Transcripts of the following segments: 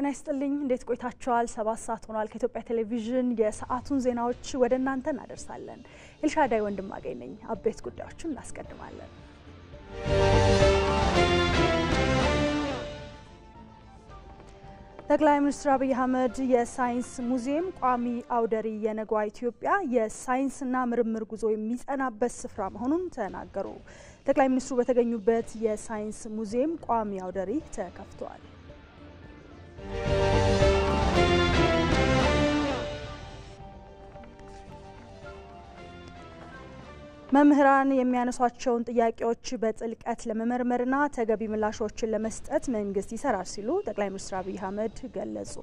ጤና ይስጥልኝ እንዴት ቆይታችኋል 7 ሰዓት ሆኗል ከኢትዮጵያ ቴሌቪዥን የሰዓቱን ዜናዎች ወደ እናንተ እናደርሳለን ኤልሻዳይ ወንድማገኝ ነኝ አቤት ጉዳዮችን እናስቀድማለን ጠቅላይ ሚኒስትር አብይ አህመድ የሳይንስ ሙዚየም ቋሚ አውደሪ የነገዋ ኢትዮጵያ የሳይንስና ምርምር ጉዞ የሚጸናበት ስፍራ መሆኑን ተናገሩ ጠቅላይ ሚኒስትሩ በተገኙበት የሳይንስ ሙዚየም ቋሚ አውደሪ ተከፍቷል መምህራን የሚያነሷቸውን ጥያቄዎች በጥልቀት ለመመርመርና ተገቢ ምላሾችን ለመስጠት መንግስት ይሰራል ሲሉ ጠቅላይ ሚኒስትር አብይ አህመድ ገለጹ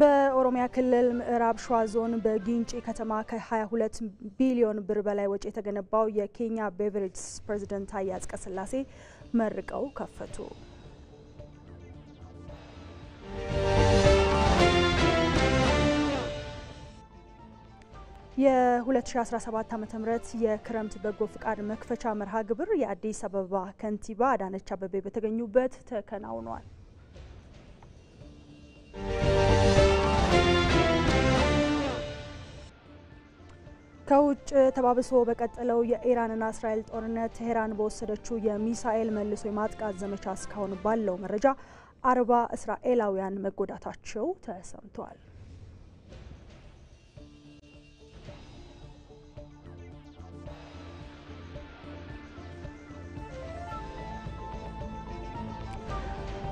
በኦሮሚያ ክልል ምዕራብ ሸዋ ዞን በጊንጪ ከተማ ከ22 ቢሊዮን ብር በላይ ወጪ የተገነባው የኬኛ ቤቨሬጅስ ፕሬዝዳንት ታዬ አጽቀሥላሴ መርቀው ከፈቱ የ2017 ዓ.ም የክረምት በጎ ፍቃድ መክፈቻ መርሃ ግብር የአዲስ አበባ ከንቲባ አዳነች አቤቤ በተገኙበት ተከናውኗል ከውጭ ተባብሶ በቀጠለው የኢራንና እስራኤል ጦርነት ቴህራን በወሰደችው የሚሳኤል መልሶ የማጥቃት ዘመቻ እስካሁን ባለው መረጃ 40 እስራኤላውያን መጎዳታቸው ተሰምቷል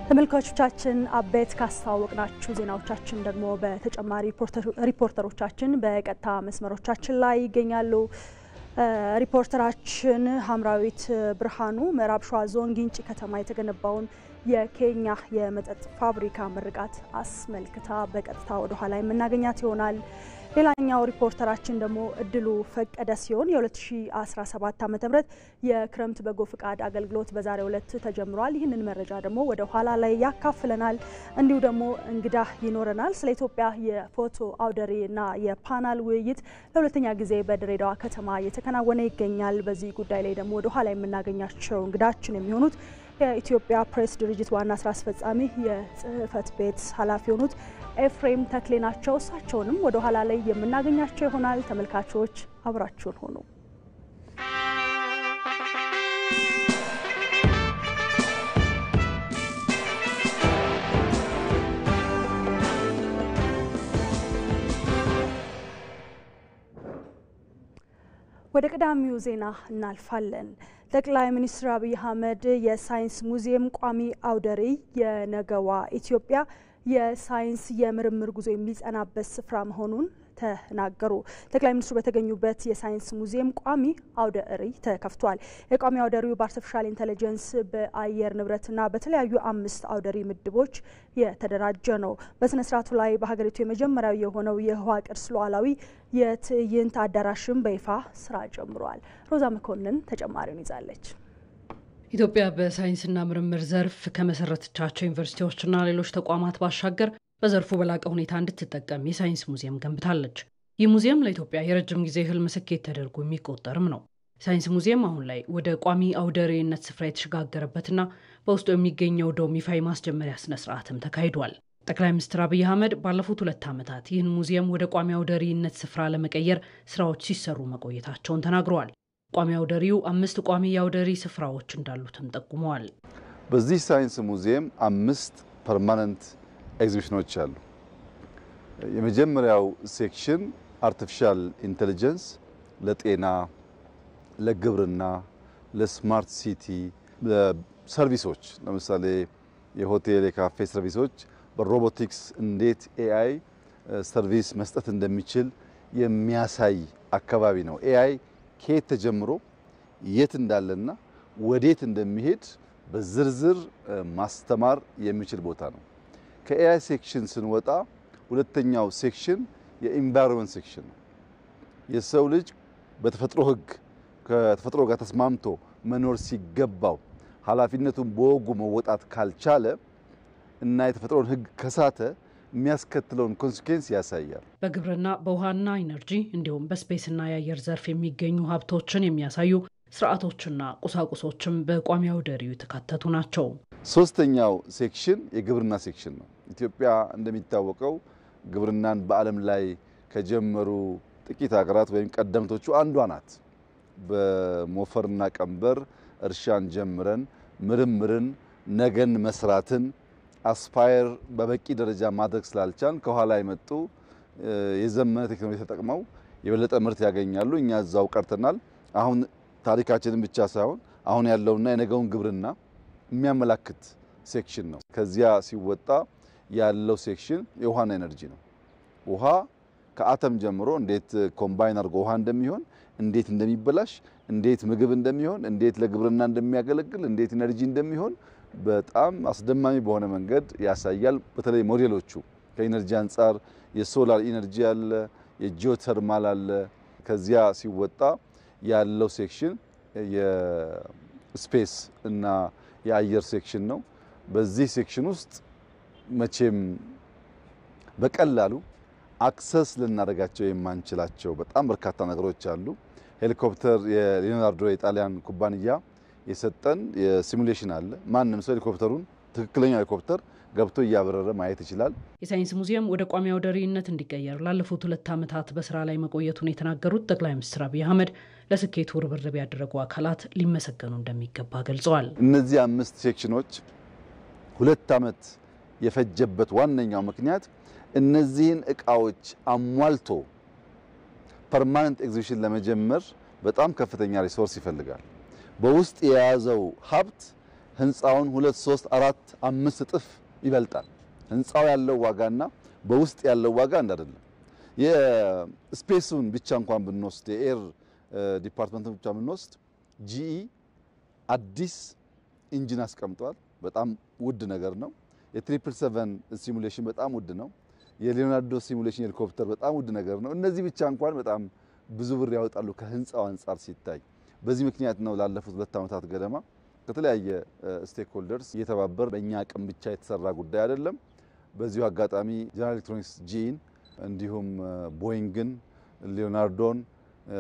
ተመልካቾቻችን አቤት ካስተዋወቅናችሁ ዜናዎቻችን ደግሞ በተጨማሪ ሪፖርተሮቻችን በቀጥታ መስመሮቻችን ላይ ይገኛሉ ሪፖርተራችን ሐምራዊት ብርሃኑ ምዕራብ ሸዋ ዞን ጊንጪ ከተማ የተገነባውን የኬኛ የመጠጥ ፋብሪካ ምርቃት አስመልክታ በቀጥታ ወደ ኋላ የምናገኛት ይሆናል ሌላኛው ሪፖርተራችን ደግሞ እድሉ ፈቀደ ሲሆን የ2017 ዓ.ም የክረምት በጎ ፍቃድ አገልግሎት በዛሬው ዕለት ተጀምሯል ይህንን መረጃ ደግሞ ወደ ኋላ ላይ ያካፍለናል እንዲሁ ደግሞ እንግዳ ይኖረናል ስለ ኢትዮጵያ የፎቶ አውደሪና የፓናል ውይይት ለሁለተኛ ጊዜ በድሬዳዋ ከተማ እየተከናወነ ይገኛል በዚህ ጉዳይ ላይ ደግሞ ወደ ኋላ የምናገኛቸው እንግዳችን የሚሆኑት የኢትዮጵያ ፕሬስ ድርጅት ዋና ስራ አስፈጻሚ የጽህፈት ቤት ኃላፊ ሆኑት ኤፍሬም ተክሌ ናቸው እሳቸውንም ወደ ኋላ ላይ የምናገኛቸው ይሆናል ተመልካቾች አብራችሁን ሆኑ ወደ ቀዳሚው ዜና እናልፋለን ጠቅላይ ሚኒስትር አብይ አህመድ የሳይንስ ሙዚየም ቋሚ አውደሪ የነገዋ ኢትዮጵያ የሳይንስ የምርምር ጉዞ የሚጸናበት ስፍራ መሆኑን ተናገሩ ጠቅላይ ሚኒስትሩ በተገኙበት የሳይንስ ሙዚየም ቋሚ አውደሪ ተከፍቷል የቋሚ አውደሪው በአርቲፊሻል ኢንተለጀንስ በአየር ንብረትና በተለያዩ 5 አውደሪ ምድቦች የተደራጀ ነው በስነ ስርዓቱ ላይ በሀገሪቱ የመጀመሪያው የሆነው የህዋ ቅርስ ሉዓላዊ የትዕይንት አዳራሽም በይፋ ስራ ጀምሯል ሮዛ መኮንን ተጨማሪውን ይዛለች ኢትዮጵያ በሳይንስና ምርምር ዘርፍ ከመሰረተቻቸው ዩኒቨርሲቲዎችና ሌሎች ተቋማት ባሻገር በዘርፉ በላቀ ሁኔታ እንድትጠቀም የሳይንስ ሙዚየም ገንብታለች ይህ ሙዚየም ለኢትዮጵያ የረጅም ጊዜ ህልም ስኬት ተደርጎ የሚቆጠርም ነው ሳይንስ ሙዚየም አሁን ላይ ወደ ቋሚ አውደሪነት ስፍራ የተሸጋገረበትና በውስጡ የሚገኘው ዶም ይፋዊ ማስጀመሪያ ስነ ስርዓትም ተካሂዷል ጠቅላይ ሚኒስትር አብይ አህመድ ባለፉት 2 ዓመታት ይህን ሙዚየም ወደ ቋሚ አውደሪነት ስፍራ ለመቀየር ስራዎች ሲሰሩ መቆየታቸውን ተናግረዋል ቋሚ አውደሪው 5 ቋሚ አውደሪ ስፍራዎች እንዳሉትም ጠቁመዋል በዚህ ሳይንስ ሙዚየም 5 ፐርማነንት ኤግዚቢሽኖች አሉ የመጀመሪያው ሴክሽን አርቲፊሻል ኢንተለጀንስ ለጤና ለግብርና ለስማርት ሲቲ ለሰርቪሶች ለምሳሌ የሆቴል የካፌ ሰርቪሶች በሮቦቲክስ እንዴት ኤአይ ሰርቪስ መስጠት እንደሚችል የሚያሳይ አካባቢ ነው ኤአይ ከየት ተጀምሮ የት እንዳለና ወዴት እንደሚሄድ በዝርዝር ማስተማር የሚችል ቦታ ነው ከኤአይ ሴክሽን ስንወጣ ሁለተኛው ሴክሽን የኢንቫይሮንመንት ሴክሽን ነው የሰው ልጅ በተፈጥሮ ህግ ከተፈጥሮ ጋር ተስማምቶ መኖር ሲገባው ኃላፊነቱን በወጉ መወጣት ካልቻለ እና የተፈጥሮን ህግ ከሳተ የሚያስከትለውን ኮንሲኩዌንስ ያሳያል በግብርና በውሃና ኢነርጂ እንዲሁም በስፔስና የአየር ዘርፍ የሚገኙ ሀብቶችን የሚያሳዩ ስርዓቶችና ቁሳቁሶችም በቋሚ አውደ ርዕዩ የተካተቱ ናቸው። ሶስተኛው ሴክሽን የግብርና ሴክሽን ነው። ኢትዮጵያ እንደሚታወቀው ግብርናን በዓለም ላይ ከጀመሩ ጥቂት ሀገራት ወይም ቀደምቶቹ አንዷ ናት። በሞፈርና ቀንበር እርሻን ጀምረን ምርምርን ነገን መስራትን አስፓየር በበቂ ደረጃ ማድረግ ስላልቻን ከኋላ የመጡ የዘመነ ቴክኖሎጂ ተጠቅመው የበለጠ ምርት ያገኛሉ። እኛ እዛው ቀርተናል። አሁን ታሪካችንን ብቻ ሳይሆን አሁን ያለውና የነገውን ግብርና የሚያመላክት ሴክሽን ነው። ከዚያ ሲወጣ ያለው ሴክሽን የውሃና ኤነርጂ ነው። ውሃ ከአተም ጀምሮ እንዴት ኮምባይን አድርጎ ውሃ እንደሚሆን፣ እንዴት እንደሚበላሽ፣ እንዴት ምግብ እንደሚሆን፣ እንዴት ለግብርና እንደሚያገለግል፣ እንዴት ኤነርጂ እንደሚሆን በጣም አስደማሚ በሆነ መንገድ ያሳያል። በተለይ ሞዴሎቹ ከኤነርጂ አንጻር የሶላር ኤነርጂ አለ፣ የጂኦተርማል አለ። ከዚያ ሲወጣ ያለው ሴክሽን የስፔስ እና የአየር ሴክሽን ነው። በዚህ ሴክሽን ውስጥ መቼም በቀላሉ አክሰስ ልናደርጋቸው የማንችላቸው በጣም በርካታ ነገሮች አሉ። ሄሊኮፕተር የሊዮናርዶ የጣሊያን ኩባንያ የሰጠን የሲሙሌሽን አለ። ማንም ሰው ሄሊኮፕተሩን ትክክለኛ ሄሊኮፕተር ገብቶ እያበረረ ማየት ይችላል። የሳይንስ ሙዚየም ወደ ቋሚ አውደ ርዕይነት እንዲቀየር ላለፉት 2 ዓመታት በስራ ላይ መቆየቱን የተናገሩት ጠቅላይ ሚኒስትር አብይ አህመድ ለስኬቱ ርብርብ ያደረጉ አካላት ሊመሰገኑ እንደሚገባ ገልጸዋል። እነዚህ 5 ሴክሽኖች 2 ዓመት የፈጀበት ዋነኛው ምክንያት እነዚህን እቃዎች አሟልቶ ፐርማነንት ኤግዚቢሽን ለመጀመር በጣም ከፍተኛ ሪሶርስ ይፈልጋል። በውስጥ የያዘው ሀብት ህንጻውን 2 3 4 5 እጥፍ ይበልጣል። ህንጻው ያለው ዋጋና በውስጥ ያለው ዋጋ አንድ አይደለም። የስፔሱን ብቻ እንኳን ብንወስድ የኤር ዲፓርትመንቱን ብቻ ብንወስድ ጂኢ አዲስ ኢንጂን አስቀምጧል። በጣም ውድ ነገር ነው። የ777 ሲሙሌሽን በጣም ውድ ነው። የሊዮናርዶ ሲሙሌሽን ሄሊኮፕተር በጣም ውድ ነገር ነው። እነዚህ ብቻ እንኳን በጣም ብዙ ብር ያወጣሉ ከህንጻው አንጻር ሲታይ። በዚህ ምክንያት ነው ላለፉት 2 ዓመታት ገደማ ከተለያየ ስቴክሆልደርስ እየተባበር በእኛ አቅም ብቻ የተሰራ ጉዳይ አይደለም። በዚሁ አጋጣሚ ጀነራል ኤሌክትሮኒክስ ጂኢን እንዲሁም ቦይንግን፣ ሊዮናርዶን፣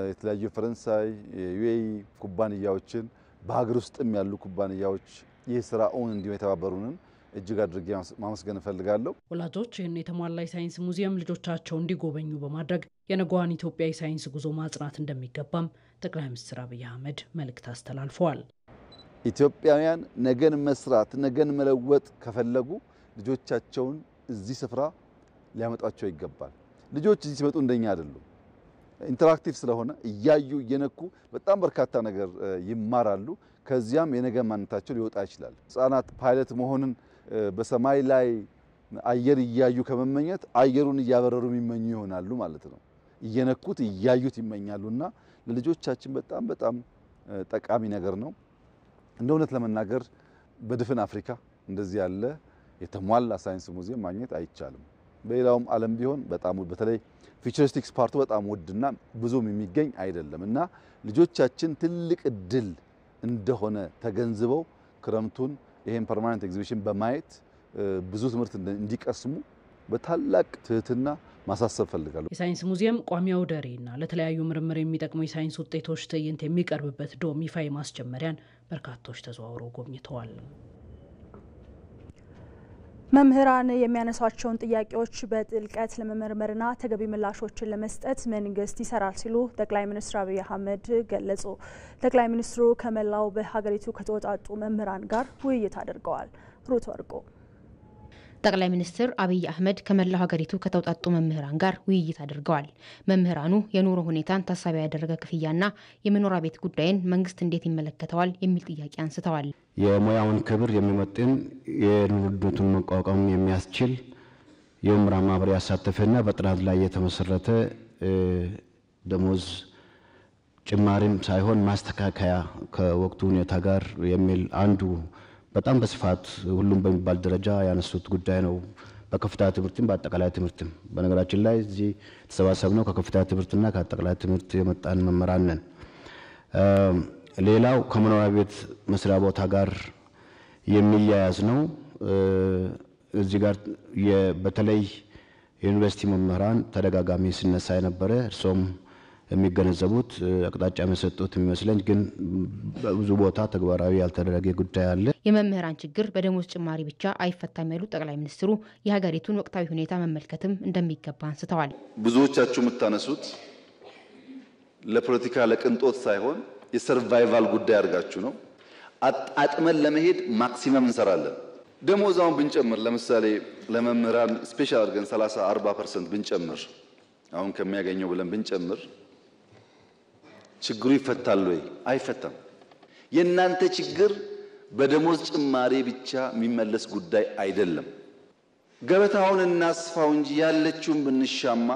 የተለያዩ ፈረንሳይ የዩኤኢ ኩባንያዎችን በሀገር ውስጥም ያሉ ኩባንያዎች ይህ ስራ ኦን እንዲሁ የተባበሩንን እጅግ አድርጌ ማመስገን እፈልጋለሁ። ወላጆች ይህን የተሟላ የሳይንስ ሙዚየም ልጆቻቸው እንዲጎበኙ በማድረግ የነገዋን ኢትዮጵያ የሳይንስ ጉዞ ማጽናት እንደሚገባም ጠቅላይ ሚኒስትር አብይ አህመድ መልእክት አስተላልፈዋል። ኢትዮጵያውያን ነገን መስራት ነገን መለወጥ ከፈለጉ ልጆቻቸውን እዚህ ስፍራ ሊያመጣቸው ይገባል። ልጆች እዚህ ሲመጡ እንደኛ አይደሉም። ኢንተራክቲቭ ስለሆነ እያዩ እየነኩ በጣም በርካታ ነገር ይማራሉ። ከዚያም የነገ ማንነታቸው ሊወጣ ይችላል። ህፃናት ፓይለት መሆንን በሰማይ ላይ አየር እያዩ ከመመኘት አየሩን እያበረሩ የሚመኙ ይሆናሉ ማለት ነው። እየነኩት እያዩት ይመኛሉና ለልጆቻችን በጣም በጣም ጠቃሚ ነገር ነው። እንደ እውነት ለመናገር በድፍን አፍሪካ እንደዚህ ያለ የተሟላ ሳይንስ ሙዚየም ማግኘት አይቻልም። በሌላውም ዓለም ቢሆን በጣም በተለይ ፊቸሪስቲክስ ፓርቱ በጣም ውድና ብዙም የሚገኝ አይደለም እና ልጆቻችን ትልቅ እድል እንደሆነ ተገንዝበው ክረምቱን ይሄን ፐርማነንት ኤግዚቢሽን በማየት ብዙ ትምህርት እንዲቀስሙ በታላቅ ትህትና ማሳሰብ ፈልጋለሁ። የሳይንስ ሙዚየም ቋሚ አውደ ርዕይና ለተለያዩ ምርምር የሚጠቅሙ የሳይንስ ውጤቶች ትዕይንት የሚቀርብበት ዶም ይፋ ማስጀመሪያን በርካቶች ተዘዋውረው ጎብኝተዋል። መምህራን የሚያነሷቸውን ጥያቄዎች በጥልቀት ለመመርመርና ተገቢ ምላሾችን ለመስጠት መንግስት ይሰራል ሲሉ ጠቅላይ ሚኒስትር አብይ አህመድ ገለጹ። ጠቅላይ ሚኒስትሩ ከመላው በሀገሪቱ ከተወጣጡ መምህራን ጋር ውይይት አድርገዋል። ሩት ወርቆ ጠቅላይ ሚኒስትር አብይ አህመድ ከመላው ሀገሪቱ ከተውጣጡ መምህራን ጋር ውይይት አድርገዋል። መምህራኑ የኑሮ ሁኔታን ታሳቢ ያደረገ ክፍያና የመኖሪያ ቤት ጉዳይን መንግስት እንዴት ይመለከተዋል የሚል ጥያቄ አንስተዋል። የሙያውን ክብር የሚመጥን የኑሮ ውድነቱን መቋቋም የሚያስችል የመምህራን ማህበር ያሳተፈና በጥናት ላይ የተመሰረተ ደሞዝ ጭማሪም ሳይሆን ማስተካከያ ከወቅቱ ሁኔታ ጋር የሚል አንዱ በጣም በስፋት ሁሉም በሚባል ደረጃ ያነሱት ጉዳይ ነው። በከፍተኛ ትምህርትም በአጠቃላይ ትምህርትም በነገራችን ላይ እዚህ ተሰባሰብነው ከከፍተኛ ትምህርትና ከአጠቃላይ ትምህርት የመጣን መምህራን ነን። ሌላው ከመኖሪያ ቤት መስሪያ ቦታ ጋር የሚያያዝ ነው። እዚህ ጋር በተለይ የዩኒቨርሲቲ መምህራን ተደጋጋሚ ሲነሳ የነበረ እርሶም የሚገነዘቡት አቅጣጫ መሰጠት የሚመስለኝ ግን በብዙ ቦታ ተግባራዊ ያልተደረገ ጉዳይ አለ። የመምህራን ችግር በደሞዝ ጭማሪ ብቻ አይፈታም ያሉት ጠቅላይ ሚኒስትሩ የሀገሪቱን ወቅታዊ ሁኔታ መመልከትም እንደሚገባ አንስተዋል። ብዙዎቻችሁ የምታነሱት ለፖለቲካ ለቅንጦት ሳይሆን የሰርቫይቫል ጉዳይ አድርጋችሁ ነው። አጣጥመን ለመሄድ ማክሲመም እንሰራለን። ደሞዛውን ብንጨምር ለምሳሌ ለመምህራን ስፔሻል አድርገን 30-40% ብንጨምር አሁን ከሚያገኘው ብለን ብንጨምር ችግሩ ይፈታል ወይ? አይፈታም። የእናንተ ችግር በደሞዝ ጭማሪ ብቻ የሚመለስ ጉዳይ አይደለም። ገበታውን እናስፋው እንጂ ያለችውን ብንሻማ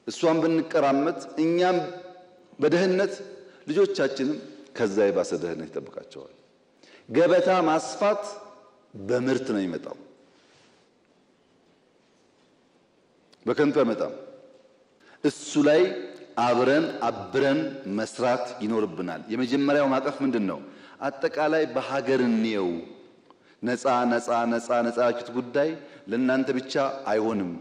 እሷን ብንቀራመት እኛም በደህነት ልጆቻችንም ከዛ የባሰ ደህነት ይጠብቃቸዋል። ገበታ ማስፋት በምርት ነው የሚመጣው፣ በከንቱ አይመጣም። እሱ ላይ አብረን መስራት ይኖርብናል። የመጀመሪያው ማቀፍ ምንድነው? አጠቃላይ በሀገር እንየው። ነፃ ጉዳይ ለእናንተ ብቻ አይሆንም።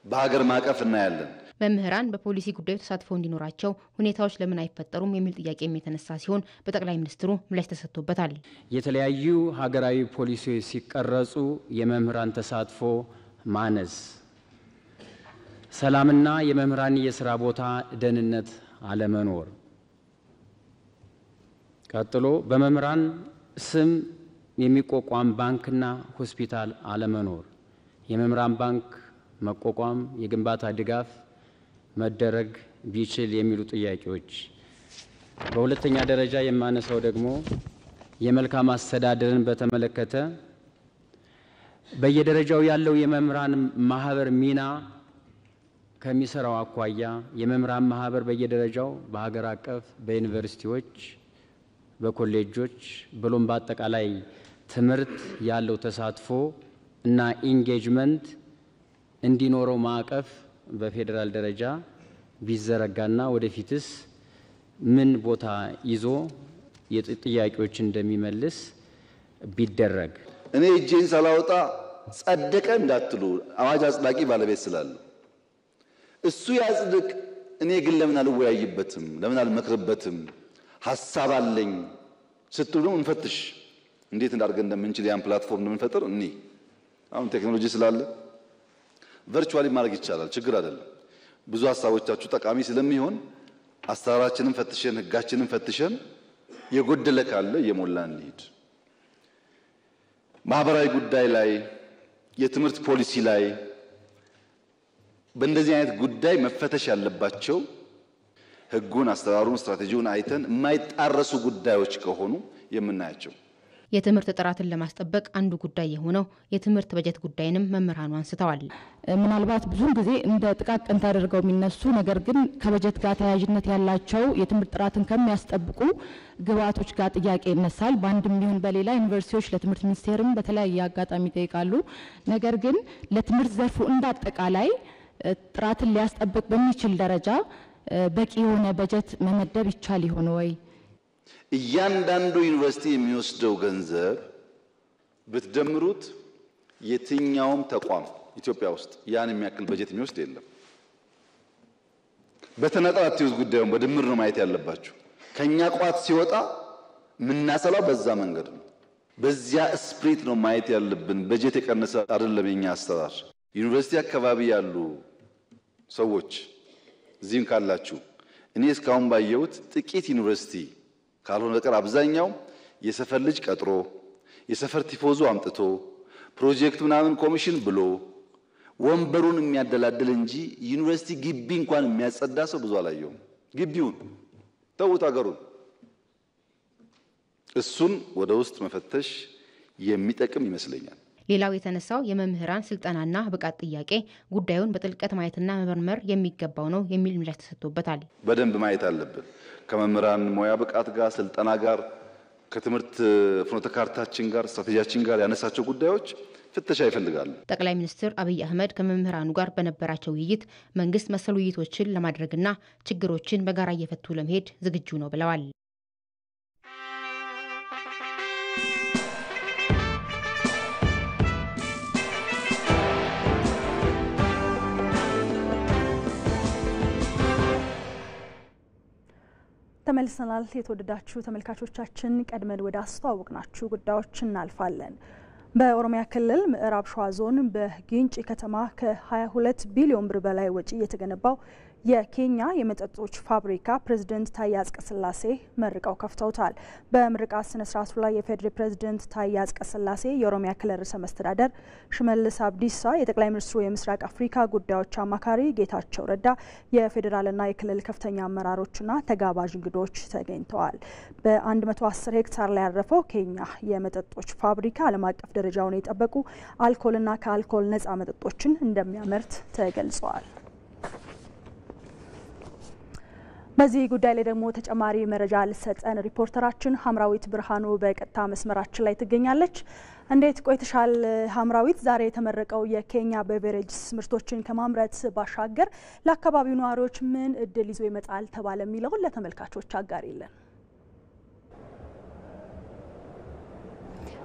በሀገር ማቀፍ እናያለን። መምህራን በፖሊሲ ጉዳዩ ተሳትፎ እንዲኖራቸው ሁኔታዎች ለምን አይፈጠሩም የሚል ጥያቄ የተነሳ ሲሆን በጠቅላይ ሚኒስትሩ ምላሽ ተሰጥቶበታል። የተለያዩ ሀገራዊ ፖሊሲዎች ሲቀረጹ የመምህራን ተሳትፎ ማነስ፣ ሰላምና የመምህራን የሥራ ቦታ ደህንነት አለመኖር፣ ቀጥሎ በመምህራን ስም የሚቋቋም ባንክና ሆስፒታል አለመኖር፣ የመምህራን ባንክ መቋቋም፣ የግንባታ ድጋፍ መደረግ ቢችል የሚሉ ጥያቄዎች። በሁለተኛ ደረጃ የማነሳው ደግሞ የመልካም አስተዳደርን በተመለከተ በየደረጃው ያለው የመምህራን ማህበር ሚና ከሚሰራው አኳያ የመምህራን ማህበር በየደረጃው በሀገር አቀፍ በዩኒቨርሲቲዎች በኮሌጆች ብሎም በአጠቃላይ ትምህርት ያለው ተሳትፎ እና ኢንጌጅመንት እንዲኖረው ማዕቀፍ በፌደራል ደረጃ ቢዘረጋና ወደፊትስ ምን ቦታ ይዞ የጥያቄዎች እንደሚመልስ ቢደረግ። እኔ እጄን ሳላወጣ ጸደቀ እንዳትሉ አዋጅ አጽዳቂ ባለቤት ስላለ እሱ ያጽድቅ። እኔ ግን ለምን አልወያይበትም? ለምን አልመክርበትም? ሐሳብ አለኝ ስትሉ እንፈትሽ። እንዴት እንዳርገን እንደምንችል ያን ፕላትፎርም እንደምንፈጥር አሁን ቴክኖሎጂ ስላለ ቨርቹዋሊ ማድረግ ይቻላል። ችግር አይደለም። ብዙ ሐሳቦቻችሁ ጠቃሚ ስለሚሆን አሰራራችንን ፈትሸን ህጋችንን ፈትሸን የጎደለ ካለ የሞላን እንሂድ። ማህበራዊ ጉዳይ ላይ የትምህርት ፖሊሲ ላይ በእንደዚህ አይነት ጉዳይ መፈተሽ ያለባቸው ህጉን፣ አስተዳደሩን፣ ስትራቴጂውን አይተን የማይጣረሱ ጉዳዮች ከሆኑ የምናያቸው። የትምህርት ጥራትን ለማስጠበቅ አንዱ ጉዳይ የሆነው የትምህርት በጀት ጉዳይንም መምህራኑ አንስተዋል። ምናልባት ብዙም ጊዜ እንደ ጥቃቅን ተደርገው የሚነሱ ነገር ግን ከበጀት ጋር ተያያዥነት ያላቸው የትምህርት ጥራትን ከሚያስጠብቁ ግብዓቶች ጋር ጥያቄ ይነሳል። በአንድም ይሁን በሌላ ዩኒቨርሲቲዎች ለትምህርት ሚኒስቴርም በተለያየ አጋጣሚ ይጠይቃሉ። ነገር ግን ለትምህርት ዘርፉ እንዳጠቃላይ ጥራትን ሊያስጠብቅ በሚችል ደረጃ በቂ የሆነ በጀት መመደብ ይቻል ይሆን ወይ? እያንዳንዱ ዩኒቨርሲቲ የሚወስደው ገንዘብ ብትደምሩት የትኛውም ተቋም ኢትዮጵያ ውስጥ ያን የሚያክል በጀት የሚወስድ የለም። በተናጠል አትይዙ ጉዳዩን በድምር ነው ማየት ያለባችሁ። ከኛ ቋት ሲወጣ ምናሰላው በዛ መንገድ ነው። በዚያ ስፕሪት ነው ማየት ያለብን። በጀት የቀነሰ አይደለም የኛ አስተዳደር። ዩኒቨርሲቲ አካባቢ ያሉ ሰዎች እዚህም ካላችሁ እኔ እስካሁን ባየሁት ጥቂት ዩኒቨርሲቲ ካልሆነ በቀር አብዛኛው የሰፈር ልጅ ቀጥሮ የሰፈር ቲፎዞ አምጥቶ ፕሮጀክት ምናምን ኮሚሽን ብሎ ወንበሩን የሚያደላድል እንጂ ዩኒቨርሲቲ ግቢ እንኳን የሚያጸዳ ሰው ብዙ አላየውም። ግቢውን ተውት አገሩን። እሱን ወደ ውስጥ መፈተሽ የሚጠቅም ይመስለኛል። ሌላው የተነሳው የመምህራን ስልጠናና ብቃት ጥያቄ ጉዳዩን በጥልቀት ማየትና መመርመር የሚገባው ነው የሚል ምላሽ ተሰጥቶበታል። በደንብ ማየት አለብን። ከመምህራን ሙያ ብቃት ጋር ስልጠና ጋር ከትምህርት ፍኖተ ካርታችን ጋር ስትራቴጂያችን ጋር ያነሳቸው ጉዳዮች ፍተሻ ይፈልጋሉ። ጠቅላይ ሚኒስትር አብይ አህመድ ከመምህራኑ ጋር በነበራቸው ውይይት መንግስት መሰል ውይይቶችን ለማድረግና ችግሮችን በጋራ እየፈቱ ለመሄድ ዝግጁ ነው ብለዋል። ተመልሰናል። የተወደዳችሁ ተመልካቾቻችን ቀድመን ወደ አስተዋወቅናችሁ ጉዳዮች እናልፋለን። በኦሮሚያ ክልል ምዕራብ ሸዋ ዞን በጊንጪ ከተማ ከ22 ቢሊዮን ብር በላይ ወጪ የተገነባው የኬኛ የመጠጦች ፋብሪካ ፕሬዝዳንት ታዬ አጽቀሥላሴ መርቀው ከፍተውታል። በምርቃት ስነ ስርዓቱ ላይ የፌዴራል ፕሬዝዳንት ታዬ አጽቀሥላሴ፣ የኦሮሚያ ክልል ርዕሰ መስተዳደር ሽመልስ አብዲሳ፣ የጠቅላይ ሚኒስትሩ የምስራቅ አፍሪካ ጉዳዮች አማካሪ ጌታቸው ረዳ፣ የፌዴራልና የክልል ከፍተኛ አመራሮችና ተጋባዥ እንግዶች ተገኝተዋል። በ110 ሄክታር ላይ ያረፈው ኬኛ የመጠጦች ፋብሪካ ዓለም አቀፍ ደረጃውን የጠበቁ አልኮልና ከአልኮል ነፃ መጠጦችን እንደሚያመርት ተገልጿል። በዚህ ጉዳይ ላይ ደግሞ ተጨማሪ መረጃ ልትሰጠን ሪፖርተራችን ሀምራዊት ብርሃኑ በቀጥታ መስመራችን ላይ ትገኛለች። እንዴት ቆይተሻል ሀምራዊት? ዛሬ የተመረቀው የኬኛ ቤቨሬጅስ ምርቶችን ከማምረት ባሻገር ለአካባቢው ነዋሪዎች ምን እድል ይዞ ይመጣል ተባለ የሚለውን ለተመልካቾች አጋሪልን።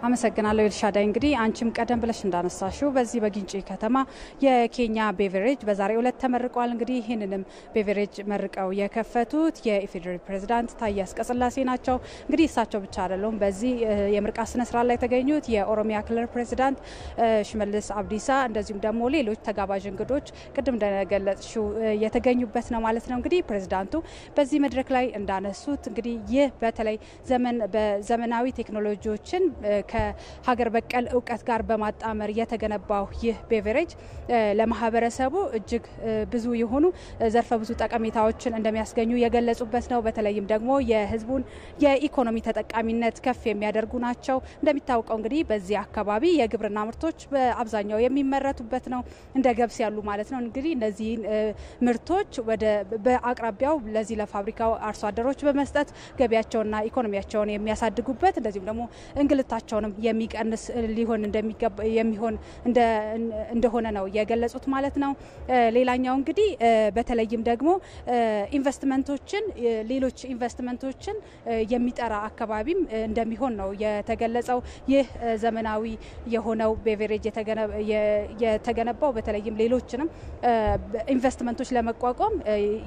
አመሰግናለሁ ኤልሻዳይ። እንግዲህ አንቺም ቀደም ብለሽ እንዳነሳሽው በዚህ በጊንጪ ከተማ የኬኛ ቤቨሬጅ በዛሬው ዕለት ተመርቋል። እንግዲህ ይህንንም ቤቨሬጅ መርቀው የከፈቱት የኢፌዴሪ ፕሬዝዳንት ታዬ አጽቀሥላሴ ናቸው። እንግዲህ እሳቸው ብቻ አይደሉም። በዚህ የምርቃት ስነ ስርዓት ላይ የተገኙት የኦሮሚያ ክልል ፕሬዝዳንት ሽመልስ አብዲሳ እንደዚሁም ደግሞ ሌሎች ተጋባዥ እንግዶች ቅድም እንደገለጽሽው የተገኙበት ነው ማለት ነው። እንግዲህ ፕሬዝዳንቱ በዚህ መድረክ ላይ እንዳነሱት እንግዲህ ይህ በተለይ በዘመናዊ ቴክኖሎጂዎችን ከሀገር በቀል እውቀት ጋር በማጣመር የተገነባው ይህ ቤቨሬጅ ለማህበረሰቡ እጅግ ብዙ የሆኑ ዘርፈ ብዙ ጠቀሜታዎችን እንደሚያስገኙ የገለጹበት ነው። በተለይም ደግሞ የህዝቡን የኢኮኖሚ ተጠቃሚነት ከፍ የሚያደርጉ ናቸው። እንደሚታወቀው እንግዲህ በዚህ አካባቢ የግብርና ምርቶች በአብዛኛው የሚመረቱበት ነው፣ እንደ ገብስ ያሉ ማለት ነው። እንግዲህ እነዚህን ምርቶች በአቅራቢያው ለዚህ ለፋብሪካው አርሶ አደሮች በመስጠት ገቢያቸውንና ኢኮኖሚያቸውን የሚያሳድጉበት እንደዚሁም ደግሞ እንግልታቸውንም የሚቀንስ ሊሆን የሚሆን እንደሆነ ነው የገለጹት ማለት ነው። ሌላኛው እንግዲህ በተለይም ደግሞ ኢንቨስትመንቶችን ሌሎች ኢንቨስትመንቶችን የሚጠራ አካባቢም እንደሚሆን ነው የተገለጸው። ይህ ዘመናዊ የሆነው ቤቨሬጅ የተገነባው በተለይም ሌሎችንም ኢንቨስትመንቶች ለመቋቋም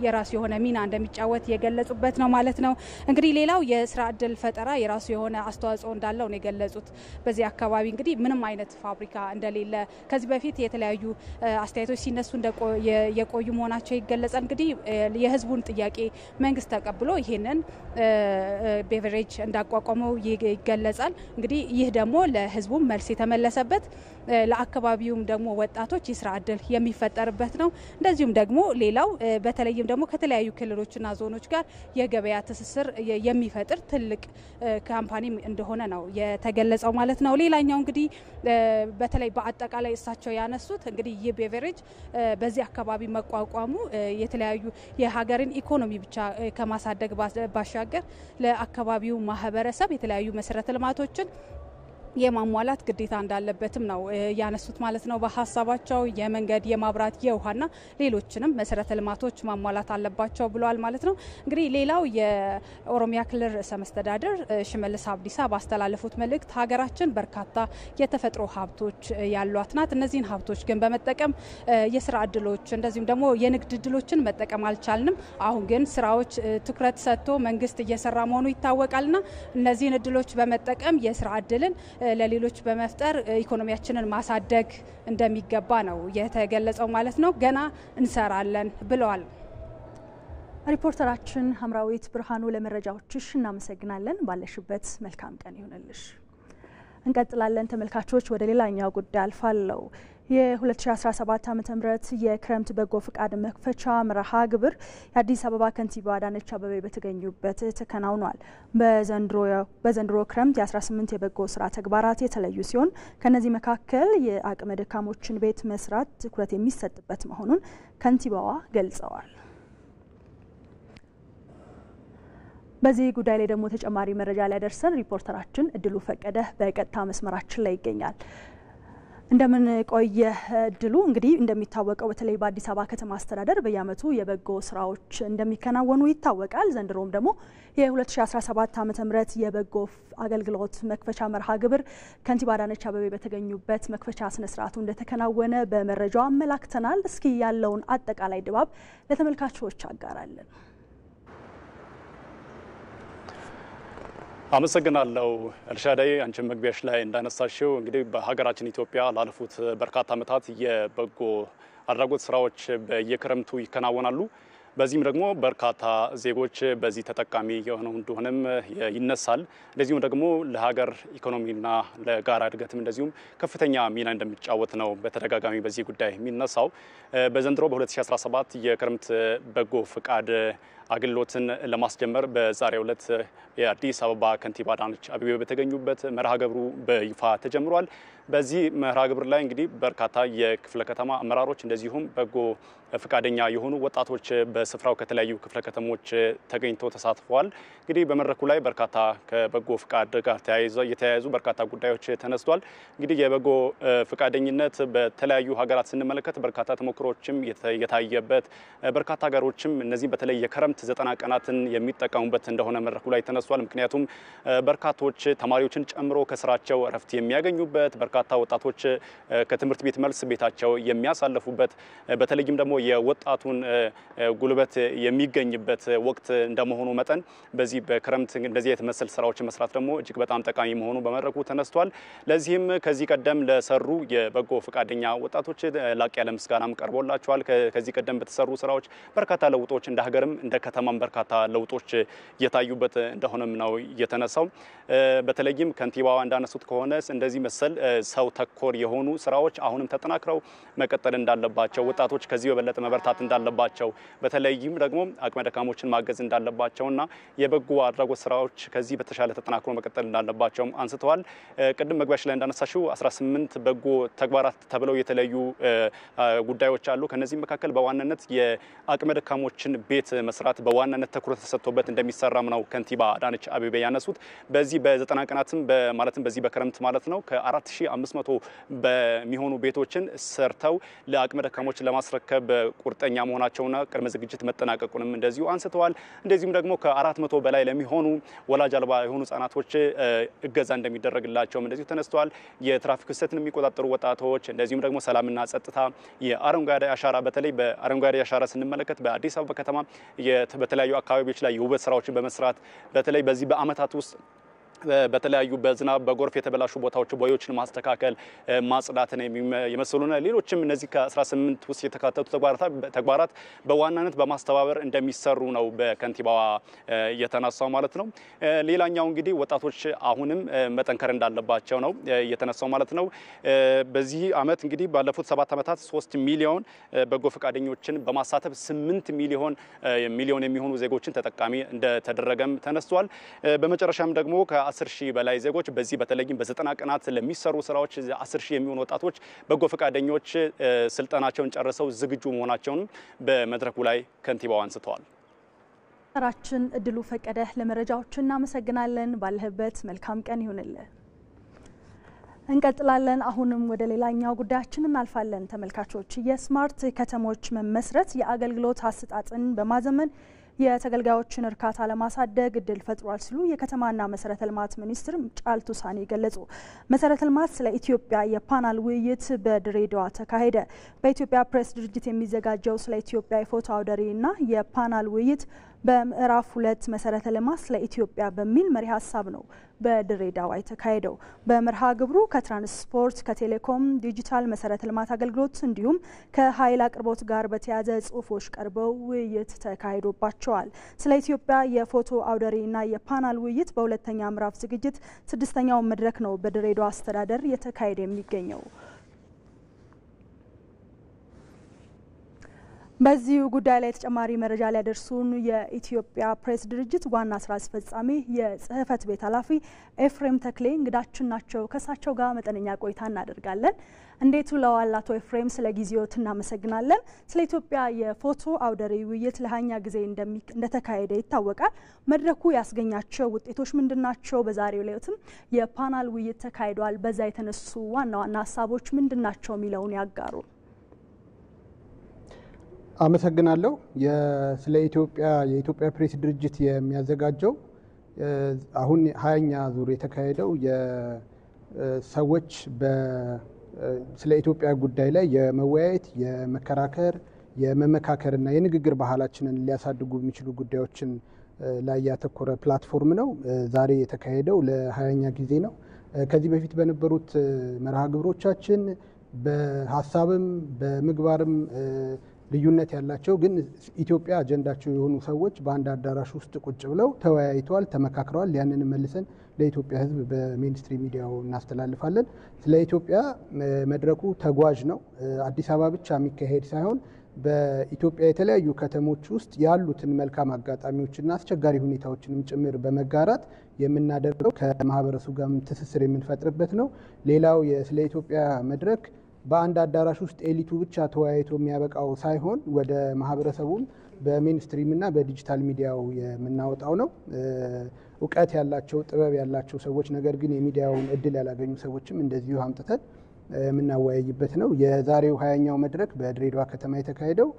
የራሱ የሆነ ሚና እንደሚጫወት የገለጹበት ነው ማለት ነው። እንግዲህ ሌላው የስራ እድል ፈጠራ የራሱ የሆነ አስተዋጽኦ እንዳለው ነው የገለጹት። በዚህ አካባቢ እንግዲህ ምንም አይነት ፋብሪካ እንደሌለ ከዚህ በፊት የተለያዩ አስተያየቶች ሲነሱ የቆዩ መሆናቸው ይገለጻል። እንግዲህ የህዝቡን ጥያቄ መንግስት ተቀብሎ ይሄንን ቤቨሬጅ እንዳቋቋመው ይገለጻል። እንግዲህ ይህ ደግሞ ለህዝቡ መልስ የተመለሰበት ለአካባቢውም ደግሞ ወጣቶች የስራ እድል የሚፈጠርበት ነው። እንደዚሁም ደግሞ ሌላው በተለይም ደግሞ ከተለያዩ ክልሎችና ዞኖች ጋር የገበያ ትስስር የሚፈጥር ትልቅ ካምፓኒ እንደሆነ ነው የተገለጸው ማለት ነው። ሌላኛው እንግዲህ በተለይ በአጠቃላይ እሳቸው ያነሱት እንግዲህ ይህ ቤቨሬጅ በዚህ አካባቢ መቋቋሙ የተለያዩ የሀገርን ኢኮኖሚ ብቻ ከማሳደግ ባሻገር ለአካባቢው ማህበረሰብ የተለያዩ መሰረተ ልማቶችን የማሟላት ግዴታ እንዳለበትም ነው ያነሱት ማለት ነው። በሐሳባቸው የመንገድ፣ የማብራት፣ የውሃና ሌሎችንም መሰረተ ልማቶች ማሟላት አለባቸው ብለዋል ማለት ነው። እንግዲህ ሌላው የኦሮሚያ ክልል ርዕሰ መስተዳድር ሽመልስ አብዲሳ ባስተላለፉት መልእክት ሀገራችን በርካታ የተፈጥሮ ሀብቶች ያሏት ናት። እነዚህን ሀብቶች ግን በመጠቀም የስራ እድሎች እንደዚሁም ደግሞ የንግድ እድሎችን መጠቀም አልቻልንም። አሁን ግን ስራዎች ትኩረት ሰጥቶ መንግስት እየሰራ መሆኑ ይታወቃልና እነዚህን እድሎች በመጠቀም የስራ እድልን ለሌሎች በመፍጠር ኢኮኖሚያችንን ማሳደግ እንደሚገባ ነው የተገለጸው ማለት ነው። ገና እንሰራለን ብለዋል። ሪፖርተራችን ሀምራዊት ብርሃኑ ለመረጃዎችሽ እናመሰግናለን። ባለሽበት መልካም ቀን ይሁንልሽ። እንቀጥላለን ተመልካቾች። ወደ ሌላኛው ጉዳይ አልፋለሁ። የ2017 ዓ.ም የክረምት በጎ ፍቃድ መክፈቻ መርሃ ግብር የአዲስ አበባ ከንቲባ አዳነች አቤቤ በተገኙበት ተከናውኗል። በዘንድሮ ክረምት የ18 የበጎ ስራ ተግባራት የተለዩ ሲሆን ከነዚህ መካከል የአቅመ ደካሞችን ቤት መስራት ትኩረት የሚሰጥበት መሆኑን ከንቲባዋ ገልጸዋል። በዚህ ጉዳይ ላይ ደግሞ ተጨማሪ መረጃ ሊያደርሰን ሪፖርተራችን እድሉ ፈቀደ በቀጥታ መስመራችን ላይ ይገኛል። እንደምን ቆየ እድሉ? እንግዲህ እንደሚታወቀው በተለይ በአዲስ አበባ ከተማ አስተዳደር በየዓመቱ የበጎ ስራዎች እንደሚከናወኑ ይታወቃል። ዘንድሮም ደግሞ የ2017 ዓ.ም የበጎ አገልግሎት መክፈቻ መርሃ ግብር ከንቲባ አዳነች አቤቤ በተገኙበት መክፈቻ ስነ ስርዓቱ እንደተከናወነ በመረጃው አመላክተናል። እስኪ ያለውን አጠቃላይ ድባብ ለተመልካቾች አጋራለን። አመሰግናለሁ አልሻዳይ። አንቺም መግቢያሽ ላይ እንዳነሳሽው እንግዲህ በሀገራችን ኢትዮጵያ ላለፉት በርካታ ዓመታት የበጎ አድራጎት ስራዎች በየክረምቱ ይከናወናሉ። በዚህም ደግሞ በርካታ ዜጎች በዚህ ተጠቃሚ የሆነው እንደሆነም ይነሳል። እንደዚሁም ደግሞ ለሀገር ኢኮኖሚና ለጋራ እድገትም እንደዚሁም ከፍተኛ ሚና እንደሚጫወት ነው በተደጋጋሚ በዚህ ጉዳይ የሚነሳው። በዘንድሮ በ2017 የክረምት በጎ ፍቃድ አገልግሎትን ለማስጀመር በዛሬው ዕለት የአዲስ አበባ ከንቲባ አዳነች አቤቤ በተገኙበት መርሃ ግብሩ በይፋ ተጀምሯል። በዚህ መርሃ ግብር ላይ እንግዲህ በርካታ የክፍለ ከተማ አመራሮች እንደዚሁም በጎ ፍቃደኛ የሆኑ ወጣቶች በስፍራው ከተለያዩ ክፍለ ከተሞች ተገኝተው ተሳትፈዋል። እንግዲህ በመድረኩ ላይ በርካታ ከበጎ ፍቃድ ጋር የተያያዙ በርካታ ጉዳዮች ተነስቷል። እንግዲህ የበጎ ፍቃደኝነት በተለያዩ ሀገራት ስንመለከት በርካታ ተሞክሮችም የታየበት በርካታ ሀገሮችም እነዚህ በተለይ የክረምት 90 ቀናትን የሚጠቀሙበት እንደሆነ መድረኩ ላይ ተነስቷል። ምክንያቱም በርካቶች ተማሪዎችን ጨምሮ ከስራቸው እረፍት የሚያገኙበት በርካታ ወጣቶች ከትምህርት ቤት መልስ ቤታቸው የሚያሳልፉበት በተለይም ደግሞ የወጣቱን ጉልበት የሚገኝበት ወቅት እንደመሆኑ መጠን በዚህ በክረምት እንደዚህ የተመሰል ስራዎች መስራት ደግሞ እጅግ በጣም ጠቃሚ መሆኑ በመድረኩ ተነስቷል። ለዚህም ከዚህ ቀደም ለሰሩ የበጎ ፍቃደኛ ወጣቶች ላቅ ያለ ምስጋናም ቀርቦላቸዋል። ከዚህ ቀደም በተሰሩ ስራዎች በርካታ ለውጦች እንደ ሀገርም እንደ ከተማም በርካታ ለውጦች የታዩበት እንደሆነም ነው የተነሳው። በተለይም ከንቲባዋ እንዳነሱት ከሆነ እንደዚህ መሰል ሰው ተኮር የሆኑ ስራዎች አሁንም ተጠናክረው መቀጠል እንዳለባቸው ወጣቶች ከዚህ በበለጠ መበርታት እንዳለባቸው በተለይም ደግሞ አቅመ ደካሞችን ማገዝ እንዳለባቸውና የበጎ አድራጎት ስራዎች ከዚህ በተሻለ ተጠናክሮ መቀጠል እንዳለባቸው አንስተዋል። ቅድም መግቢያሽ ላይ እንዳነሳሽው 18 በጎ ተግባራት ተብለው የተለያዩ ጉዳዮች አሉ። ከነዚህ መካከል በዋናነት የአቅመ ደካሞችን ቤት መስራት በዋናነት ትኩረት ተሰጥቶበት እንደሚሰራም ነው ከንቲባ አዳነች አቤቤ ያነሱት። በዚህ በ90 ቀናትም ማለትም በዚህ በክረምት ማለት ነው ከ4500 በሚሆኑ ቤቶችን ሰርተው ለአቅመ ደካሞች ለማስረከብ ቁርጠኛ መሆናቸውና ቅድመ ዝግጅት መጠናቀቁንም እንደዚሁ አንስተዋል። እንደዚሁም ደግሞ ከ400 በላይ ለሚሆኑ ወላጅ አልባ የሆኑ ህጻናቶች እገዛ እንደሚደረግላቸውም እንደዚሁ ተነስተዋል። የትራፊክ ፍሰትን የሚቆጣጠሩ ወጣቶች እንደዚሁም ደግሞ ሰላምና ጸጥታ፣ የአረንጓዴ አሻራ በተለይ በአረንጓዴ አሻራ ስንመለከት በአዲስ አበባ ከተማ በተለያዩ አካባቢዎች ላይ የውበት ስራዎችን በመስራት በተለይ በዚህ በአመታት ውስጥ በተለያዩ በዝናብ በጎርፍ የተበላሹ ቦታዎች ቦዮችን ማስተካከል ማጽዳትን የመሰሉና ሌሎችም እነዚህ ከ18 ውስጥ የተካተቱ ተግባራት በዋናነት በማስተባበር እንደሚሰሩ ነው በከንቲባዋ የተነሳው ማለት ነው። ሌላኛው እንግዲህ ወጣቶች አሁንም መጠንከር እንዳለባቸው ነው የተነሳው ማለት ነው። በዚህ አመት እንግዲህ ባለፉት 7 አመታት 3 ሚሊዮን በጎ ፈቃደኞችን በማሳተፍ 8 ሚሊዮን የሚሆኑ ዜጎችን ተጠቃሚ እንደተደረገም ተነስቷል። በመጨረሻም ደግሞ ከ10,000 በላይ ዜጎች በዚህ በተለይም በ90 ቀናት ለሚሰሩ ስራዎች 10,000 የሚሆኑ ወጣቶች በጎ ፈቃደኞች ስልጠናቸውን ጨርሰው ዝግጁ መሆናቸውን በመድረኩ ላይ ከንቲባው አንስተዋል። ተራችን እድሉ ፈቀደ ለመረጃዎች እናመሰግናለን። ባለህበት መልካም ቀን ይሁንልህ። እንቀጥላለን። አሁንም ወደ ሌላኛው ጉዳያችን እናልፋለን። ተመልካቾች የስማርት ከተሞች መመስረት የአገልግሎት አሰጣጥን በማዘመን የተገልጋዮችን እርካታ ለማሳደግ እድል ፈጥሯል ሲሉ የከተማና መሰረተ ልማት ሚኒስትር ጫልቱ ሳኒ ገለጹ። መሰረተ ልማት ስለ ኢትዮጵያ የፓናል ውይይት በድሬዳዋ ተካሄደ። በኢትዮጵያ ፕሬስ ድርጅት የሚዘጋጀው ስለ ኢትዮጵያ የፎቶ አውደ ርዕይና የፓናል ውይይት በምዕራፍ 2 መሰረተ ልማት ስለ ኢትዮጵያ በሚል መሪ ሀሳብ ነው በድሬዳዋ የተካሄደው። በመርሃ ግብሩ ከትራንስፖርት፣ ከቴሌኮም፣ ዲጂታል መሰረተ ልማት አገልግሎት እንዲሁም ከኃይል አቅርቦት ጋር በተያያዘ ጽሁፎች ቀርበው ውይይት ተካሂዶባቸዋል። ስለ ኢትዮጵያ የፎቶ አውደ ርዕይና የፓናል ውይይት በሁለተኛ ምዕራፍ ዝግጅት 6ኛው መድረክ ነው በድሬዳዋ አስተዳደር የተካሄደ የሚገኘው። በዚህ ጉዳይ ላይ ተጨማሪ መረጃ ሊያደርሱን የኢትዮጵያ ፕሬስ ድርጅት ዋና ስራ አስፈጻሚ የጽህፈት ቤት ኃላፊ ኤፍሬም ተክሌ እንግዳችን ናቸው። ከሳቸው ጋር መጠነኛ ቆይታ እናደርጋለን። እንዴት ውለዋል አቶ ኤፍሬም? ስለ ጊዜዎት እናመሰግናለን። ስለ ኢትዮጵያ የፎቶ አውደ ርዕይ ውይይት ለሃኛ ጊዜ እንደተካሄደ ይታወቃል። መድረኩ ያስገኛቸው ውጤቶች ምንድናቸው? በዛሬው ዕለትም የፓናል ውይይት ተካሂዷል። በዛ የተነሱ ዋና ዋና ሀሳቦች ምንድናቸው የሚለውን ያጋሩ። አመሰግናለሁ። ስለ ኢትዮጵያ የኢትዮጵያ ፕሬስ ድርጅት የሚያዘጋጀው አሁን 20ኛ ዙር የተካሄደው የሰዎች ስለ ኢትዮጵያ ጉዳይ ላይ የመወያየት፣ የመከራከር፣ የመመካከርና የንግግር ባህላችንን ሊያሳድጉ የሚችሉ ጉዳዮችን ላይ ያተኮረ ፕላትፎርም ነው። ዛሬ የተካሄደው ለ20ኛ ጊዜ ነው። ከዚህ በፊት በነበሩት መርሃ ግብሮቻችን በሐሳብም በምግባርም ልዩነት ያላቸው ግን ኢትዮጵያ አጀንዳቸው የሆኑ ሰዎች በአንድ አዳራሽ ውስጥ ቁጭ ብለው ተወያይተዋል፣ ተመካክረዋል። ያንን መልሰን ለኢትዮጵያ ሕዝብ በሜንስትሪም ሚዲያው እናስተላልፋለን። ስለ ኢትዮጵያ መድረኩ ተጓዥ ነው። አዲስ አበባ ብቻ የሚካሄድ ሳይሆን በኢትዮጵያ የተለያዩ ከተሞች ውስጥ ያሉትን መልካም አጋጣሚዎችና አስቸጋሪ ሁኔታዎችንም ጭምር በመጋራት የምናደርገው ከማህበረሰቡ ጋር ትስስር የምንፈጥርበት ነው። ሌላው ስለ ኢትዮጵያ መድረክ በአንድ አዳራሽ ውስጥ ኤሊቱ ብቻ ተወያይቶ የሚያበቃው ሳይሆን ወደ ማህበረሰቡም በሜንስትሪምና በዲጂታል ሚዲያው የምናወጣው ነው። እውቀት ያላቸው ጥበብ ያላቸው ሰዎች ነገር ግን የሚዲያውን እድል ያላገኙ ሰዎችም እንደዚሁ አምጥተን የምናወያይበት ነው። የዛሬው 20ኛው መድረክ በድሬዳዋ ከተማ የተካሄደው